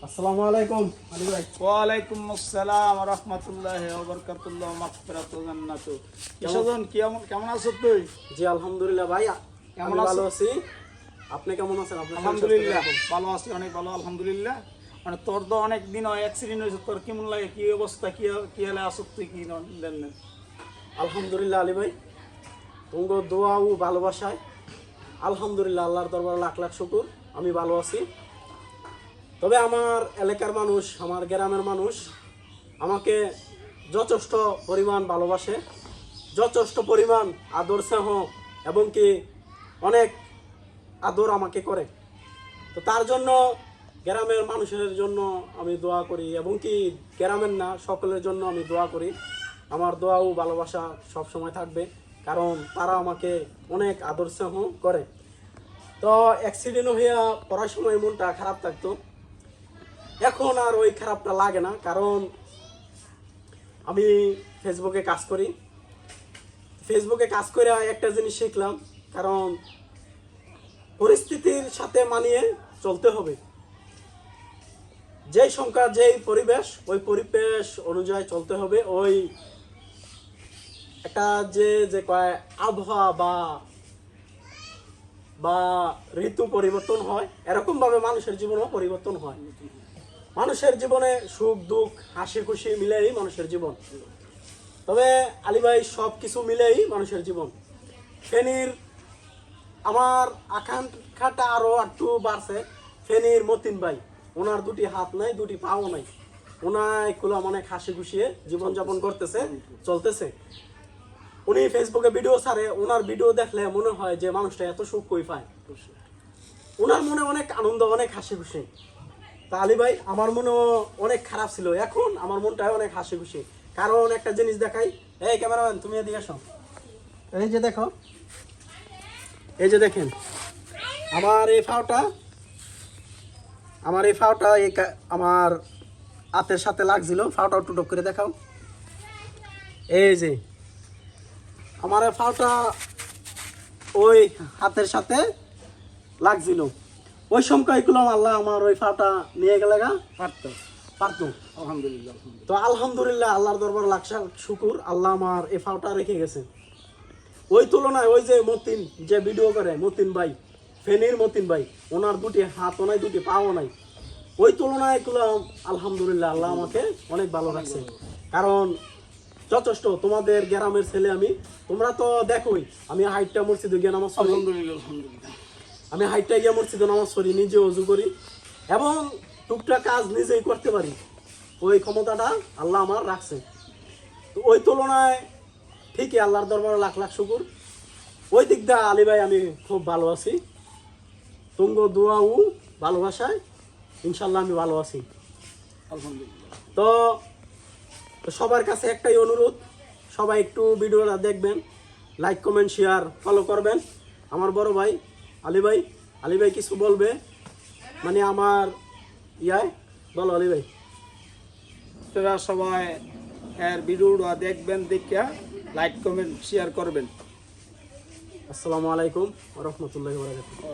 আসসালামু আলাইকুম আলী ভাই। ওয়ালাইকুম আসসালাম ওয়া রাহমাতুল্লাহি ওয়া বারাকাতুহু মাগফিরাতু জান্নাতু। কিশোরজন কেমন আছো তুই? জি আলহামদুলিল্লাহ ভাই, কেমন আমি ভালো আছো? আছি। আপনি কেমন আছেন? আপনি আলহামদুলিল্লাহ ভালো আছি, অনেক ভালো আলহামদুলিল্লাহ। মানে তোর তো অনেক দিন হয় অ্যাক্সিডেন্ট হয়েছে, তোর কেমন লাগে, কি অবস্থা, কি হলে আছো তুই, কি দেন? আলহামদুলিল্লাহ আলী ভাই, তোমার দোয়া ও ভালোবাসায় আলহামদুলিল্লাহ আল্লাহর দরবারে লাখ লাখ শুকর, আমি ভালো আছি। তবে আমার এলাকার মানুষ, আমার গ্রামের মানুষ আমাকে যথেষ্ট পরিমাণ ভালোবাসে, যথেষ্ট পরিমাণ আদর স্নেহ এবং কি অনেক আদর আমাকে করে। তো তার জন্য গ্রামের মানুষের জন্য আমি দোয়া করি এবং কি গ্রামের না সকলের জন্য আমি দোয়া করি। আমার দোয়া ও ভালোবাসা সব সময় থাকবে, কারণ তারা আমাকে অনেক আদর স্নেহ করে। তো অ্যাক্সিডেন্ট হইয়া পড়ার সময় মনটা খারাপ থাকতো, এখন আর ওই খারাপটা লাগে না, কারণ আমি ফেসবুকে কাজ করি। ফেসবুকে কাজ করে একটা জিনিস শিখলাম, কারণ পরিস্থিতির সাথে মানিয়ে চলতে হবে। যেই সংখ্যা যেই পরিবেশ, ওই পরিবেশ অনুযায়ী চলতে হবে। ওই একটা যে কয় আবহাওয়া বা ঋতু পরিবর্তন হয়, এরকম ভাবে মানুষের জীবনও পরিবর্তন হয়। মানুষের জীবনে সুখ দুঃখ হাসি খুশি মিলেই মানুষের জীবন। তবে আলী ভাই, সব কিছু মিলেই মানুষের জীবন। ফেনীর আমার আকাঙ্ক্ষাটা আরো একটু বাড়ছে। ফেনীর মতিন ভাই, ওনার দুটি হাত নাই, দুটি পাও নাই, ওনার কুলাম অনেক হাসি খুশিয়ে জীবনযাপন করতেছে, চলতেছে। উনি ফেসবুকে ভিডিও ছাড়ে, ওনার ভিডিও দেখলে মনে হয় যে মানুষটা এত সুখ কই পায়। ওনার মনে অনেক আনন্দ, অনেক হাসি খুশি। তা আলী ভাই, আমার মনেও অনেক খারাপ ছিল, এখন আমার মনটাই অনেক হাসি খুশি। কারণ একটা জিনিস দেখাই, এই ক্যামেরাম্যান তুমি এদিকে আসো, এই যে দেখো, এই যে দেখেন আমার এই ফাওটা, আমার হাতের সাথে লাগছিল। ফাওটা একটু টুক করে দেখাও। এই যে আমার এই ফাওটা ওই হাতের সাথে লাগছিল, ওই সময় করলাম আল্লাহ আমার ওই ফাওটা নিয়ে গেলে পারতো। আলহামদুলিল্লাহ। তো আলহামদুলিল্লাহ আল্লাহর দরবার লাখ শুকুর, আল্লাহ আমার এই ফাওটা রেখে গেছে। ওই তুলনায় ওই যে মতিন যে ভিডিও করে, মতিন ভাই, ফেনীর মতিন ভাই, ওনার দুটি হাতও নাই, দুটি পাও নাই। ওই তুলনায় করলাম আলহামদুলিল্লাহ আল্লাহ আমাকে অনেক ভালো রাখছে। কারণ যথেষ্ট তোমাদের গ্রামের ছেলে আমি, তোমরা তো দেখোই আমি হাইটটা মসজিদে গিয়ে নামাজ পড়ি। আলহামদুলিল্লাহ। আমি হাইটটা গিয়ে মসজিদে নামাজ পড়ি, নিজে অজু করি এবং টুকটাক কাজ নিজেই করতে পারি। ওই ক্ষমতাটা আল্লাহ আমার রাখছে। তো ওই তুলনায় ঠিকই আল্লাহর দরবারে লাখ লাখ শুকুর। ওই দিক দিয়ে আলী ভাই আমি খুব ভালো আছি। তুঙ্গ দোয়া ও ভালোবাসায় ইনশাল্লাহ আমি ভালো আছি। আলহামদুলিল্লাহ। তো সবার কাছে একটাই অনুরোধ, সবাই একটু ভিডিওটা দেখবেন, লাইক কমেন্ট শেয়ার ফলো করবেন। আমার বড় ভাই আলী ভাই কিছু বলবে, মানে আমার বলো আলী ভাই। আপনারা সবাই এর ভিডিওটা দেখবেন, দেখে লাইক কমেন্ট শেয়ার করবেন। আসসালামু আলাইকুম ওয়া রাহমাতুল্লাহি ওয়া বারাকাতুহু।